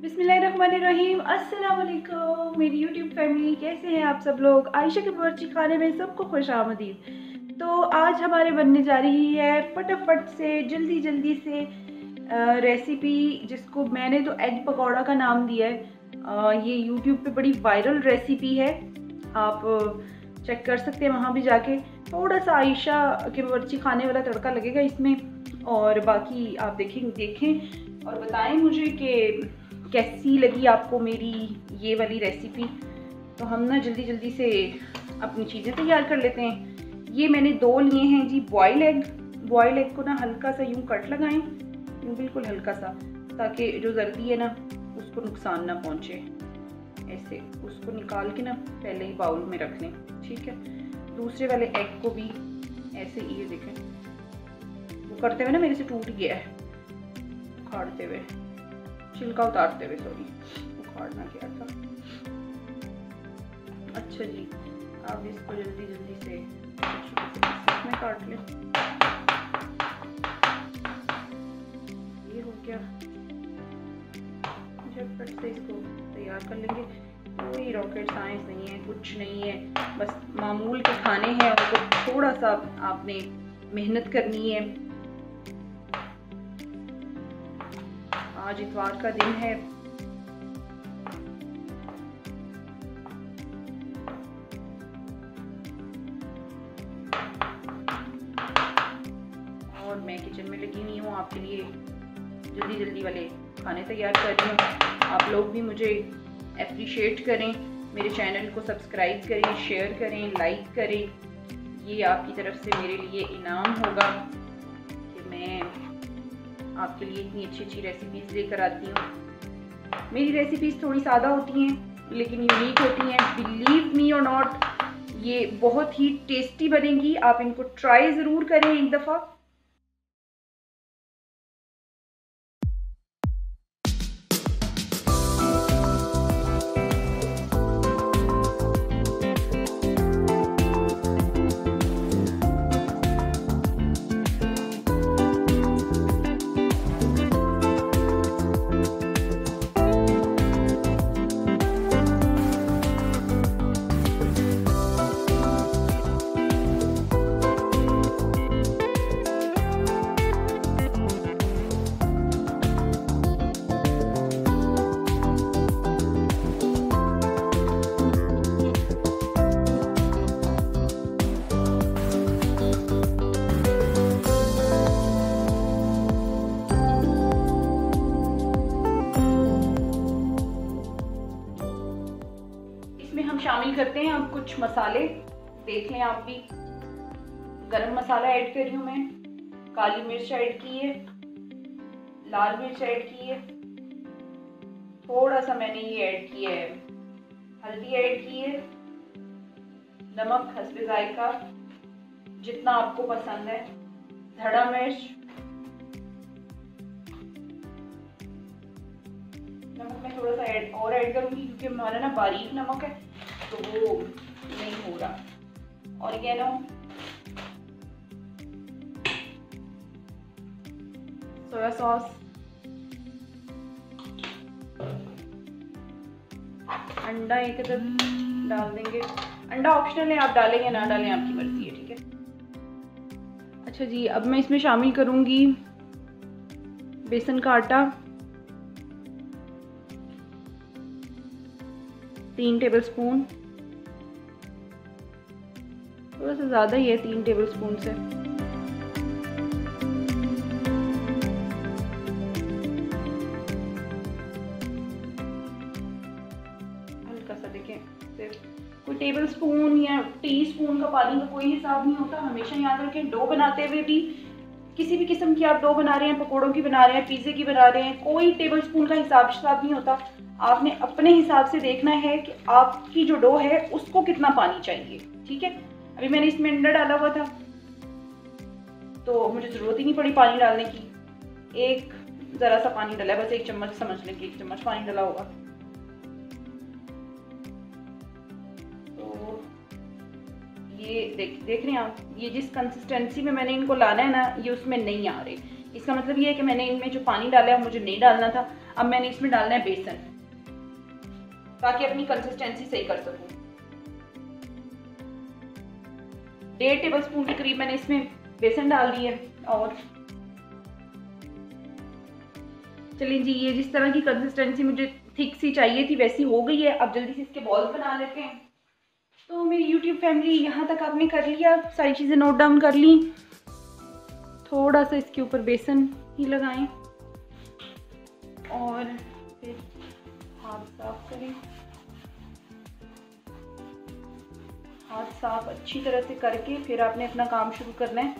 बिस्मिल्लाहिर्रहमानिर्रहीम। अस्सलाम वालेकुम मेरी यूट्यूब फैमिली, कैसे हैं आप सब लोग। आयशा के बावर्ची खाने में सबको खुश आमदीद। तो आज हमारे बनने जा रही है फटाफट से जल्दी से रेसिपी, जिसको मैंने तो एग पकौड़ा का नाम दिया है। ये यूट्यूब पे बड़ी वायरल रेसिपी है, आप चेक कर सकते हैं वहाँ भी जाके। थोड़ा सा आयशा के बावर्ची खाने वाला तड़का लगेगा इसमें, और बाकी आप देखें और बताएं मुझे कि कैसी लगी आपको मेरी ये वाली रेसिपी। तो हम ना जल्दी से अपनी चीज़ें तैयार कर लेते हैं। ये मैंने 2 लिए हैं जी बॉयल एग। बॉयल एग को ना हल्का सा यूँ कट लगाएं, यूँ बिल्कुल हल्का सा, ताकि जो जर्दी है ना उसको नुकसान ना पहुँचे। ऐसे उसको निकाल के ना पहले ही बाउल में रख लें, ठीक है। दूसरे वाले एग को भी ऐसे, ये देखें वो करते हुए ना मेरे से टूट गया है, उखाड़ते हुए, छिलका उतारते हुए, सॉरी उखाड़ना क्या था। अच्छा जी, अब इसको जल्दी से इसमें काट लें। ये हो गया, झटपट से इसको तैयार कर लेंगे। कोई रॉकेट साइंस नहीं है, कुछ नहीं है, बस मामूल के खाने हैं, उनको थोड़ा सा आपने मेहनत करनी है। आज इतवार का दिन है, और मैं किचन में लगी हुई हूँ, आपके लिए जल्दी वाले खाने तैयार कर रही हूँ। आप लोग भी मुझे अप्रिशिएट करें, मेरे चैनल को सब्सक्राइब करें, शेयर करें, लाइक करें। ये आपकी तरफ से मेरे लिए इनाम होगा कि मैं आपके लिए इतनी अच्छी रेसिपीज़ लेकर आती हूँ। मेरी रेसिपीज़ थोड़ी सादा होती हैं लेकिन यूनिक होती हैं। बिलीव मी और नॉट, ये बहुत ही टेस्टी बनेगी। आप इनको ट्राई ज़रूर करें एक दफ़ा। हम शामिल करते हैं अब कुछ मसाले, देख लें आप भी। गरम मसाला ऐड कर रही हूँ मैं, काली मिर्च ऐड की है, लाल मिर्च ऐड की है, थोड़ा सा मैंने ये ऐड किया है हल्दी ऐड की है, नमक हस्बे जायका जितना आपको पसंद है, धड़ा मिर्च, नमक मैं थोड़ा सा ऐड करूंगी क्योंकि हमारा ना बारीक नमक है तो वो नहीं हो रहा। ऑरिगेनो, सोया सॉस, अंडा एक अदद डाल देंगे। अंडा ऑप्शनल है, आप डालें या ना डालें आपकी मर्जी है, ठीक है। अच्छा जी, अब मैं इसमें शामिल करूंगी बेसन का आटा, 3 टेबलस्पून, थोड़ा सा ज़्यादा ही है 3 टेबलस्पून से। हल्का सा देखें, सिर्फ कोई टेबलस्पून या टीस्पून का पानी का कोई हिसाब नहीं होता। हमेशा याद रखें, डो बनाते हुए भी, किसी भी किस्म की आप डो बना रहे हैं, पकोड़ों की बना रहे हैं, पिज़्ज़े की बना रहे हैं, कोई टेबलस्पून का हिसाब नहीं होता। आपने अपने हिसाब से देखना है कि आपकी जो डो है उसको कितना पानी चाहिए, ठीक है। अभी मैंने इसमें अंडा डाला हुआ था तो मुझे ज़रूरत ही नहीं पड़ी पानी डालने की। एक ज़रा सा पानी डाला है, बस 1 चम्मच समझ लें कि 1 चम्मच पानी डाला होगा। तो ये देख रहे हैं आप, ये जिस कंसिस्टेंसी में मैंने इनको लाना है ना, ये उसमें नहीं आ रहे। इसका मतलब ये है कि मैंने इनमें जो पानी डाला है मुझे नहीं डालना था। अब मैंने इसमें डालना है बेसन, ताकि अपनी कंसिस्टेंसी सही कर सकूं। 1.5 टेबलस्पून के करीब मैंने इसमें बेसन डाल दी है। और चलिए जी, ये जिस तरह की कंसिस्टेंसी मुझे थिक सी चाहिए थी वैसी हो गई है। अब जल्दी से इसके बॉल्स बना लेते हैं। तो मेरी यूट्यूब फैमिली यहाँ तक आपने कर लिया, सारी चीज़ें नोट डाउन कर ली। थोड़ा सा इसके ऊपर बेसन ही लगाएं और फिर हाथ साफ करें। हाथ साफ अच्छी तरह से करके फिर आपने अपना काम शुरू करना है।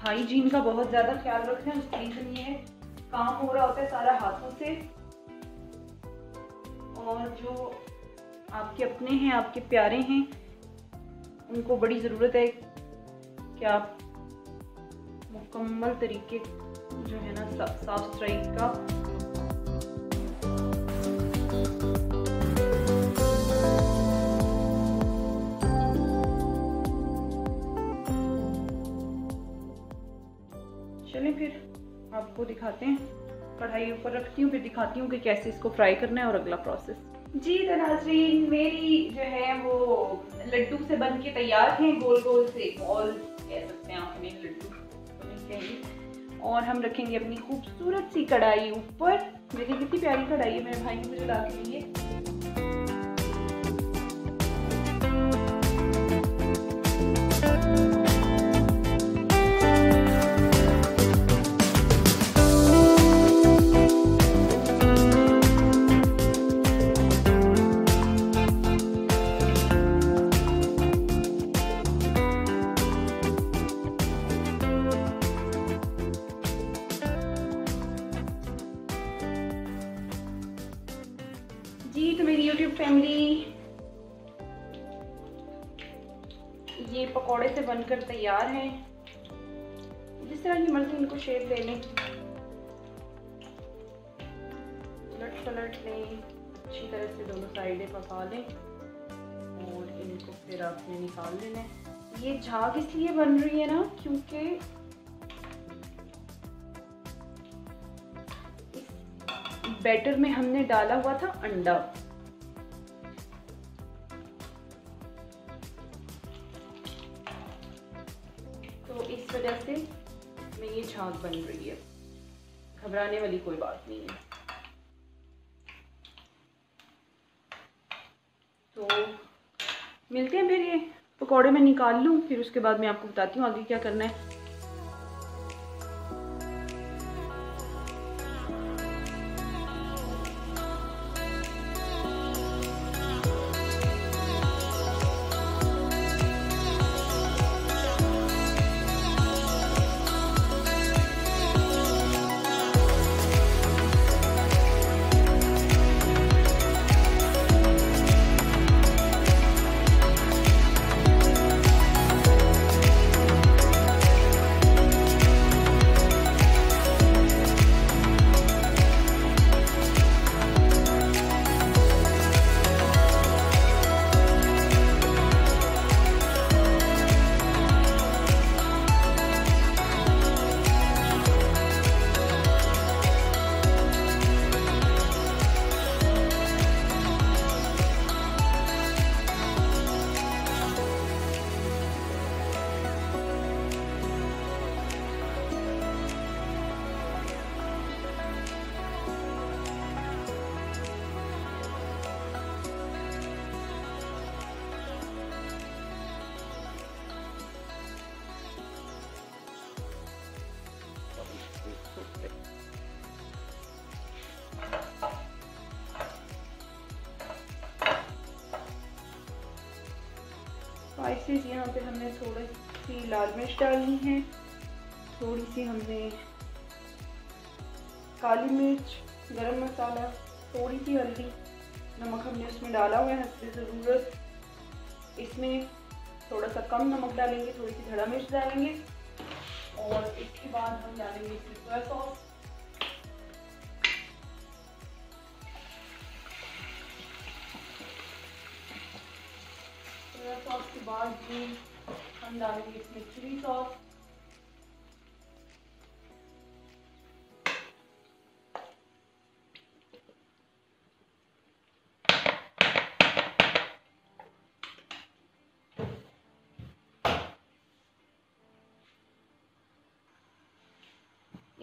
हाइजीन का बहुत ज़्यादा ख्याल रखना है। उसका रीज़न ये है, काम हो रहा होता है सारा हाथों से, और जो आपके अपने हैं, आपके प्यारे हैं, उनको बड़ी ज़रूरत है कि आप मुकम्मल तरीके जो है ना साफ सफाई का चलें फिर आपको दिखाते हैं। कढ़ाई ऊपर रखती हूँ, फिर दिखाती हूँ कि कैसे इसको फ्राई करना है और अगला प्रोसेस। जी तो नाज़रीन, मेरी जो है वो लड्डू से बन के तैयार हैं। गोल गोल से बॉल कह सकते हैं आप इन्हें, लड्डू तो नहीं कहेंगे। और हम रखेंगे अपनी खूबसूरत सी कढ़ाई ऊपर। देखिए कितनी प्यारी कढ़ाई है, मेरे भाई ने मुझे ला के दी है। जी तो मेरी YouTube फैमिली, ये पकोड़े से बनकर तैयार हैं। जिस तरह की मर्जी इनको शेप दे लें, उलट पलट लें, अच्छी तरह से दोनों साइडें पका लें और इनको फिर आपने निकाल लेना है। ये झाग इसलिए बन रही है ना, क्योंकि बैटर में हमने डाला हुआ था अंडा। तो इस वजह से में ये झाग बन रही है। घबराने वाली कोई बात नहीं है। तो मिलते हैं फिर। ये पकौड़े मैं निकाल लूँ, फिर उसके बाद मैं आपको बताती हूँ आगे क्या करना है। स्पाइसेस यहाँ पे हमने थोड़ी सी लाल मिर्च डालनी है, थोड़ी सी हमने काली मिर्च, गरम मसाला, थोड़ी सी हल्दी, नमक हमने उसमें डाला हुआ है हस्बे ज़रूरत। इसमें थोड़ा सा कम नमक डालेंगे, थोड़ी सी हरा मिर्च डालेंगे और इसके बाद हम डालेंगे इसमें सोया सॉस। सोया सॉस के बाद भी हम डालेंगे इसमें चिली सॉस,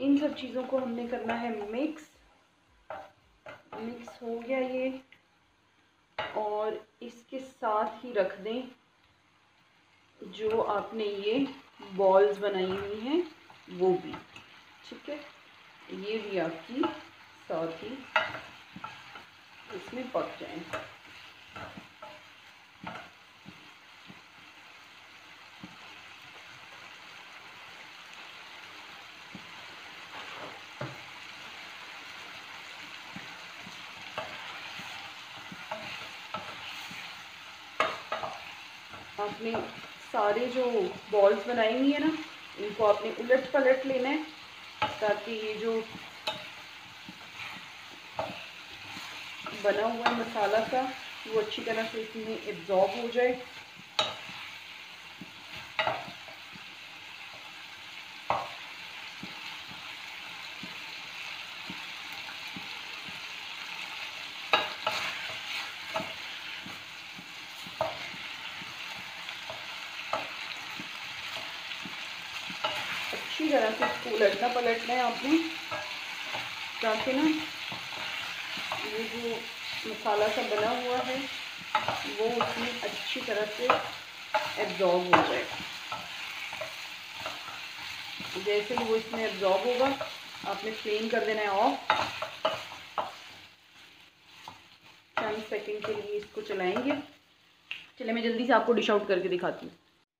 इन सब चीज़ों को हमने करना है मिक्स हो गया ये, और इसके साथ ही रख दें जो आपने ये बॉल्स बनाई हुई हैं वो भी, ठीक है। ये भी आपकी साथ ही इसमें पक जाए। आपने सारे जो बॉल्स बनाई हुई है ना, इनको आपने उलट पलट लेना है ताकि ये जो बना हुआ है मसाला का वो अच्छी तरह से इसमें एब्जॉर्ब हो जाए। अच्छी तरह से इसको उलटना पलटना है आपने, ताकि ना ये जो मसाला सा बना हुआ है वो उसमें अच्छी तरह से एब्जॉर्ब हो जाए। जैसे ही वो इसमें एब्जॉर्ब होगा आपने फ्लेम कर देना है ऑफ। चंद सेकंड के लिए इसको चलाएंगे। चले मैं जल्दी से आपको डिश आउट करके दिखाती हूँ।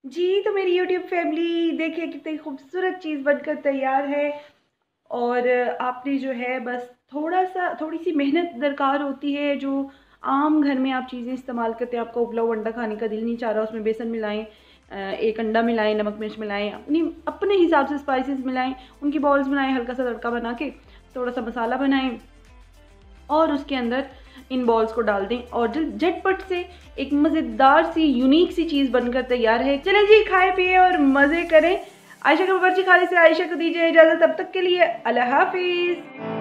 जी तो मेरी यूट्यूब फैमिली देखिए कितनी खूबसूरत चीज़ बनकर तैयार है। और आपने जो है बस थोड़ी सी मेहनत दरकार होती है। जो आम घर में आप चीज़ें इस्तेमाल करते हैं, आपका उबला हुआ अंडा खाने का दिल नहीं चाह रहा, उसमें बेसन मिलाएं, एक अंडा मिलाएं, नमक मिर्च मिलाएं, अपने हिसाब से स्पाइसेस मिलाएं, उनकी बॉल्स बनाएं, हल्का सा तड़का बना के थोड़ा सा मसाला बनाएं और उसके अंदर इन बॉल्स को डाल दें और झटपट से एक मज़ेदार सी यूनिक सी चीज़ बनकर तैयार है। चलें जी, खाएं पिए और मज़े करें। आयशा के बावर्ची खाने से आयशा को दीजिए इजाज़त, तब तक के लिए अल्लाह हाफिज़।